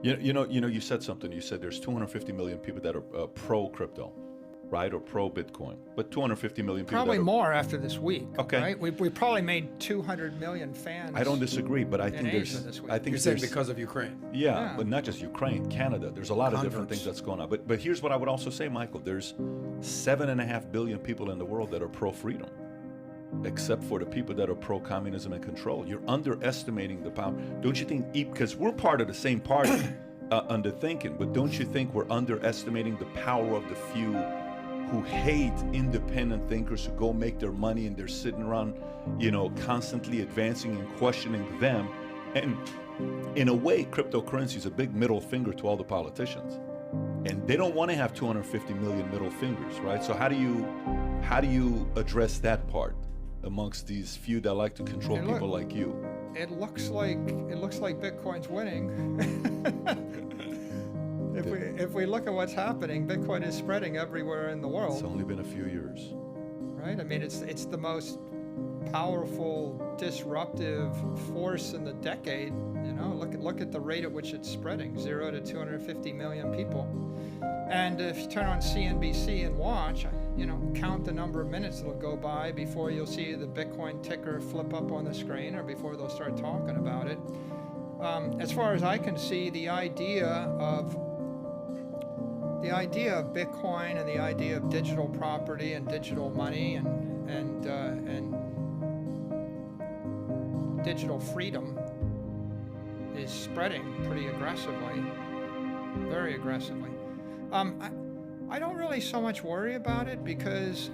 You said something. You said there's 250 million people that are pro crypto, right, or pro Bitcoin, but 250 million people. Probably more after this week. Okay. Right? We probably made 200 million fans. I don't disagree, but I think Asia this week. You're saying because of Ukraine. Yeah, but not just Ukraine, Canada. There's a lot of different Converts. things that's going on. But here's what I would also say, Michael. There's 7.5 billion people in the world that are pro-freedom, except for the people that are pro-communism and control. You're underestimating the power. Don't you think, because we're part of the same party under thinking, but don't you think we're underestimating the power of the few who hate independent thinkers who go make their money and they're sitting around, constantly advancing and questioning them? And in a way, cryptocurrency is a big middle finger to all the politicians. And they don't want to have 250 million middle fingers, right? So how do you address that part amongst these few that like to control people like you? It looks like Bitcoin's winning. If we look at what's happening, Bitcoin is spreading everywhere in the world. It's only been a few years, right? I mean, it's the most powerful disruptive force in the decade. Look at the rate at which it's spreading, 0 to 250 million people. And if you turn on CNBC and watch, count the number of minutes that'll go by before you'll see the Bitcoin ticker flip up on the screen, or before they'll start talking about it. As far as I can see, the idea of Bitcoin and the idea of digital property and digital money and digital freedom is spreading pretty aggressively, very aggressively. I don't really so much worry about it because,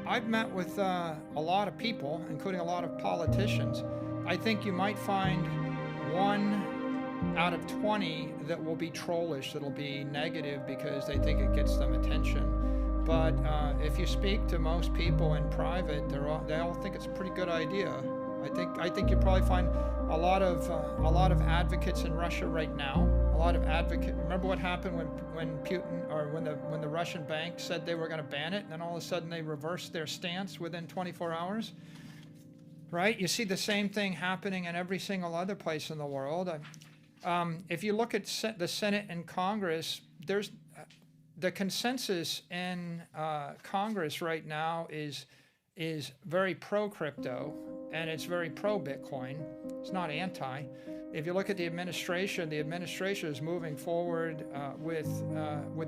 I've met with a lot of people, including a lot of politicians. I think you might find 1 out of 20 that will be trollish, that'll be negative because they think it gets them attention. But if you speak to most people in private, they all think it's a pretty good idea. I think you probably find a lot of advocates in Russia right now. Remember what happened when Putin, or when the Russian bank said they were going to ban it, and then all of a sudden they reversed their stance within 24 hours. Right? You see the same thing happening in every single other place in the world. If you look at the Senate and Congress, there's the consensus in Congress right now is very pro-crypto, and it's very pro-Bitcoin. It's not anti. If you look at the administration is moving forward with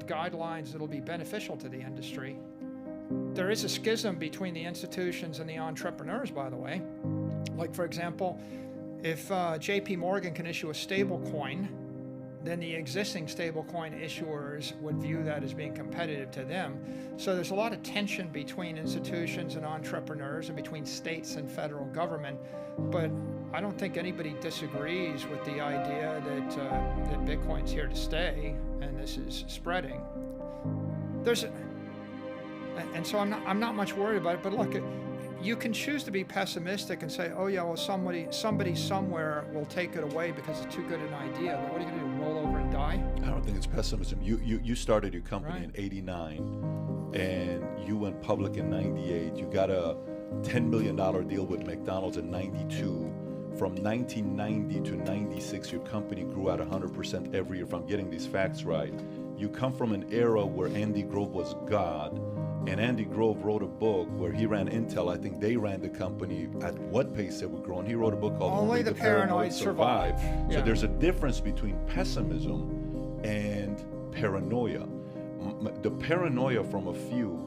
guidelines that'll be beneficial to the industry. There is a schism between the institutions and the entrepreneurs, by the way. Like, for example, if JP Morgan can issue a stable coin, then the existing stablecoin issuers would view that as being competitive to them. So there's a lot of tension between institutions and entrepreneurs, and between states and federal government. But I don't think anybody disagrees with the idea that Bitcoin's here to stay and this is spreading. And so I'm not much worried about it. But look, you can choose to be pessimistic and say, oh yeah, well somebody somewhere will take it away because it's too good an idea. But what are you going to do, roll over and die? I don't think it's pessimism. You started your company Right. in '89, and you went public in '98. You got a $10 million deal with McDonald's in '92. From 1990 to '96, your company grew at 100% every year. If I'm getting these facts right, you come from an era where Andy Grove was God. And Andy Grove wrote a book where he ran Intel. I think they ran the company at what pace they were growing. He wrote a book called Only the Paranoid Survive. So Yeah. there's a difference between pessimism and paranoia. The paranoia from a few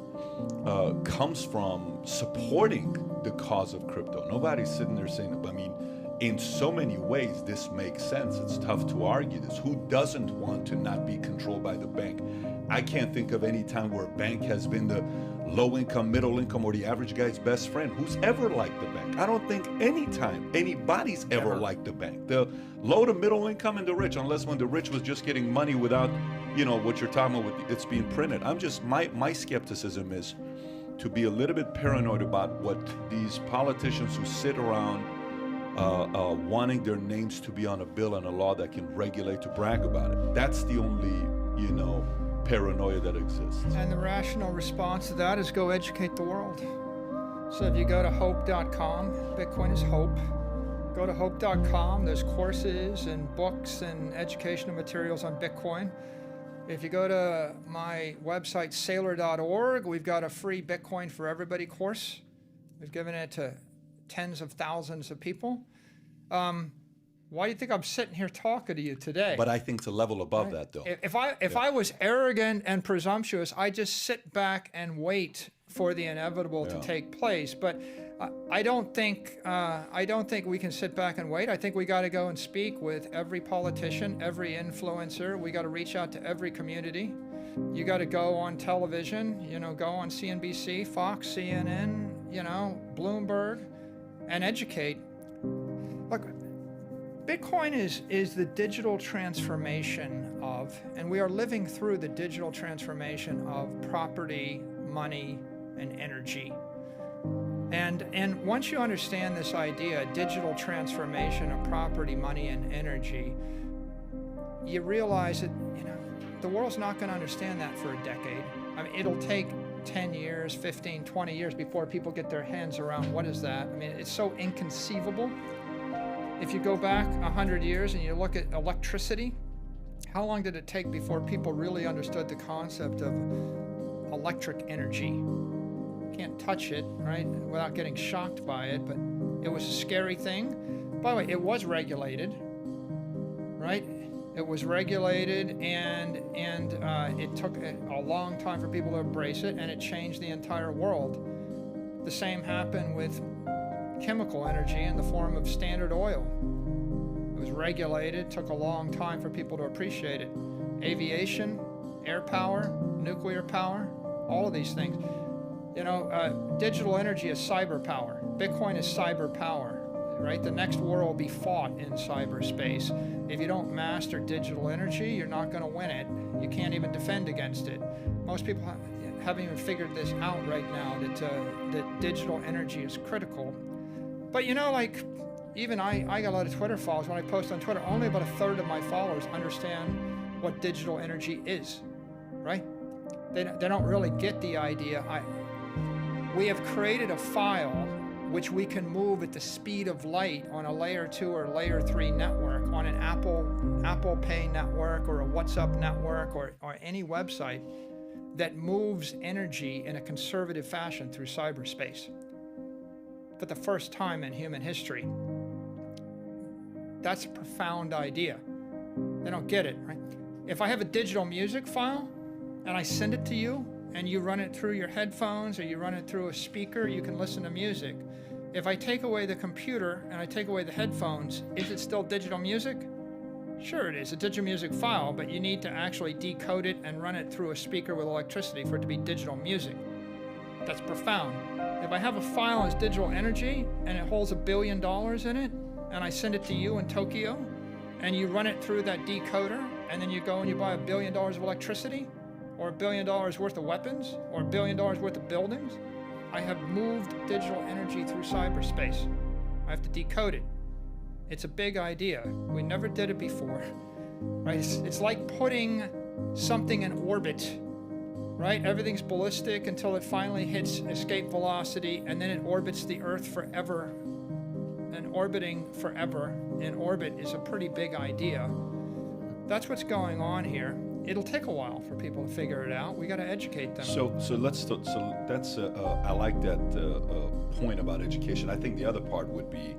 comes from supporting the cause of crypto. Nobody's sitting there saying, in so many ways, this makes sense. It's tough to argue this. Who doesn't want to not be controlled by the bank? I can't think of any time where a bank has been the low income, middle income, or the average guy's best friend. Who's ever liked the bank? I don't think any time anybody's ever liked the bank. The low to middle income and the rich, unless when the rich was just getting money without, what you're talking about with it's being printed. My skepticism is to be a little bit paranoid about what these politicians who sit around wanting their names to be on a bill and a law that can regulate, to brag about it. That's the only, paranoia that exists. And the rational response to that is go educate the world. So if you go to hope.com, Bitcoin is hope, Go to hope.com. There's courses and books and educational materials on Bitcoin. If you go to my website, Saylor.org, we've got a free Bitcoin for Everybody course. We've given it to tens of thousands of people. Why do you think I'm sitting here talking to you today? But I think it's a level above that, though. If I was arrogant and presumptuous, I'd just sit back and wait for the inevitable to take place. But I don't think we can sit back and wait. I think we got to go and speak with every politician, every influencer. We got to reach out to every community. You got to go on television. Go on CNBC, Fox, CNN. Bloomberg, and educate. Look. Bitcoin is the digital transformation of, and we are living through the digital transformation of property, money, and energy. And once you understand this idea, digital transformation of property, money, and energy, you realize that the world's not going to understand that for a decade. I mean, it'll take 10 years, 15, 20 years before people get their hands around what is that. I mean, it's so inconceivable. If you go back 100 years and you look at electricity, how long did it take before people really understood the concept of electric energy? Can't touch it, right, without getting shocked by it, but it was a scary thing. By the way, it was regulated, right? It was regulated, and it took a long time for people to embrace it, and it changed the entire world. The same happened with chemical energy in the form of Standard Oil. It was regulated, took a long time for people to appreciate it. Aviation, air power, nuclear power, all of these things. Digital energy is cyber power. Bitcoin is cyber power, right? The next war will be fought in cyberspace. If you don't master digital energy, you're not going to win it. You can't even defend against it. Most people haven't even figured this out right now, that digital energy is critical. But even I got a lot of Twitter followers. When I post on Twitter, only about a third of my followers understand what digital energy is, right? They don't really get the idea. We have created a file which we can move at the speed of light on a layer 2 or layer 3 network, on an Apple Pay network or a WhatsApp network or any website that moves energy in a conservative fashion through cyberspace. For the first time in human history. That's a profound idea. They don't get it, right? If I have a digital music file and I send it to you and you run it through your headphones or you run it through a speaker, you can listen to music. If I take away the computer and I take away the headphones, is it still digital music? Sure it is, a digital music file, but you need to actually decode it and run it through a speaker with electricity for it to be digital music. That's profound. If I have a file as digital energy and it holds $1 billion in it, and I send it to you in Tokyo, and you run it through that decoder, and then you go and you buy $1 billion of electricity, or $1 billion worth of weapons, or $1 billion worth of buildings, I have moved digital energy through cyberspace. I have to decode it. It's a big idea. We never did it before, right? It's like putting something in orbit. Right? Everything's ballistic until it finally hits escape velocity, and then it orbits the Earth forever. And orbiting forever in orbit is a pretty big idea. That's what's going on here. It'll take a while for people to figure it out. We got to educate them. So that's I like that point about education. I think the other part would be,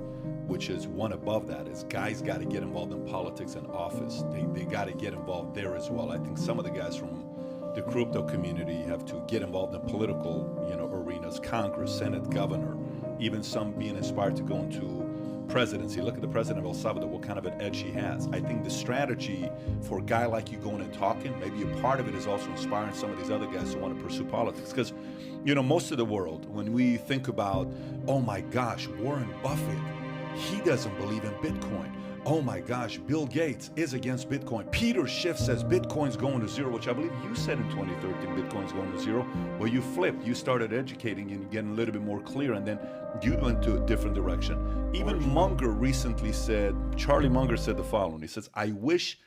which is one above that, is guys got to get involved in politics and office. They got to get involved there as well. I think some of the guys from the crypto community have to get involved in political, arenas, Congress, Senate, governor, even some being inspired to go into presidency. Look at the president of El Salvador, what kind of an edge he has. I think the strategy for a guy like you going and talking, maybe a part of it is also inspiring some of these other guys who want to pursue politics. Because, most of the world, when we think about, oh my gosh, Warren Buffett, he doesn't believe in Bitcoin. Oh my gosh, Bill Gates is against Bitcoin. Peter Schiff says Bitcoin's going to zero, which I believe you said in 2013 Bitcoin's going to zero. Well, you flipped. You started educating and getting a little bit more clear, and then you went to a different direction. Even Munger recently said, Charlie Munger said the following. He says, I wish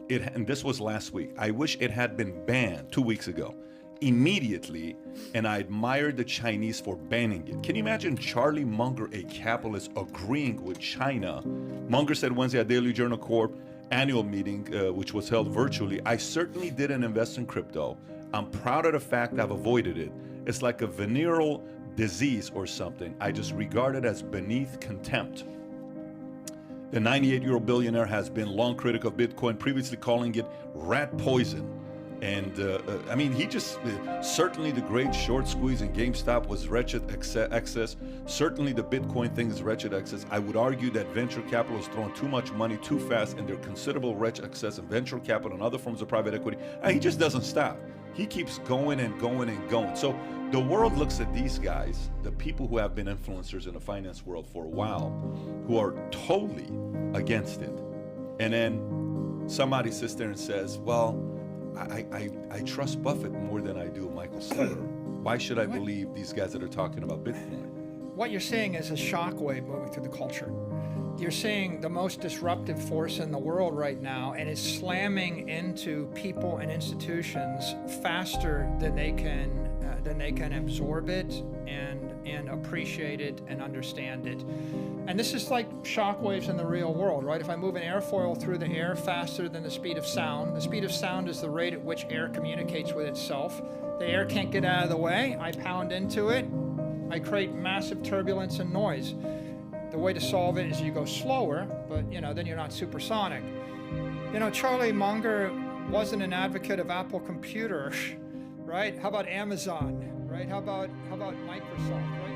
it, and this was last week, I wish it had been banned 2 weeks ago. immediately, and I admired the Chinese for banning it. Can you imagine Charlie Munger, a capitalist, agreeing with China? Munger said Wednesday at Daily Journal Corp annual meeting, which was held virtually, "I certainly didn't invest in crypto. I'm proud of the fact I've avoided it. It's like a venereal disease or something. I just regard it as beneath contempt." The 98-year-old billionaire has been long critical of Bitcoin, previously calling it rat poison. And I mean, he just, certainly the great short squeeze in GameStop was wretched excess. Certainly the Bitcoin thing is wretched excess. I would argue that venture capital is throwing too much money too fast, and there are considerable wretched excess in venture capital and other forms of private equity. And he just doesn't stop. He keeps going and going and going. So the world looks at these guys, the people who have been influencers in the finance world for a while, who are totally against it. And then somebody sits there and says, well, I trust Buffett more than I do Michael Saylor. Why should I believe these guys that are talking about Bitcoin? What you're seeing is a shockwave moving through the culture. You're seeing the most disruptive force in the world right now, and it's slamming into people and institutions faster than they can absorb it and appreciate it and understand it. And this is like shockwaves in the real world, right? If I move an airfoil through the air faster than the speed of sound is the rate at which air communicates with itself. The air can't get out of the way. I pound into it. I create massive turbulence and noise. The way to solve it is you go slower, but then you're not supersonic. Charlie Munger wasn't an advocate of Apple Computer, right? How about Amazon, right? How about Microsoft, right?